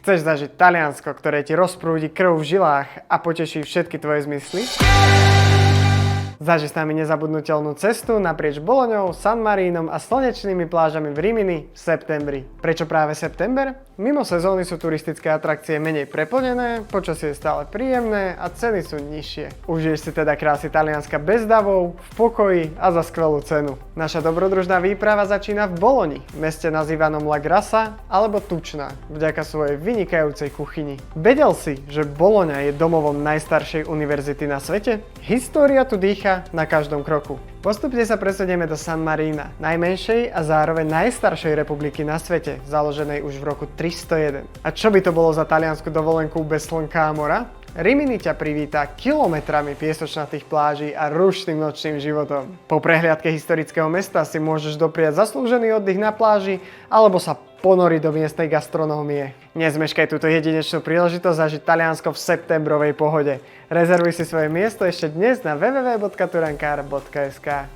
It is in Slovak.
Chceš zažiť Taliansko, ktoré ti rozprúdi krv v žilách a poteší všetky tvoje zmysly? Zaži s nami nezabudnutelnú cestu naprieč Boloňou, San Marínom a slnečnými plážami v Rimini v septembri. Prečo práve september? Mimo sezóny sú turistické atrakcie menej preplnené, počasie je stále príjemné a ceny sú nižšie. Užiješ si teda krásy Talianska bez davov, v pokoji a za skvelú cenu. Naša dobrodružná výprava začína v Boloni, meste nazývanom La Grassa alebo Tučná, vďaka svojej vynikajúcej kuchyni. Vedel si, že Bologna je domovom najstaršej univerzity na svete? História tu dýcha na každom kroku. Postupne sa presunieme do San Marína, najmenšej a zároveň najstaršej republiky na svete, založenej už v roku 301. A čo by to bolo za taliansku dovolenku bez slnka a mora? Rimini ťa privítá kilometrami piesočnatých pláží a rušným nočným životom. Po prehliadke historického mesta si môžeš dopriať zaslúžený oddych na pláži alebo sa ponoriť do miestnej gastronómie. Nezmeškaj túto jedinečnú príležitosť zažiť Taliansko v septembrovej pohode. Rezervuj si svoje miesto ešte dnes na www.turankar.sk.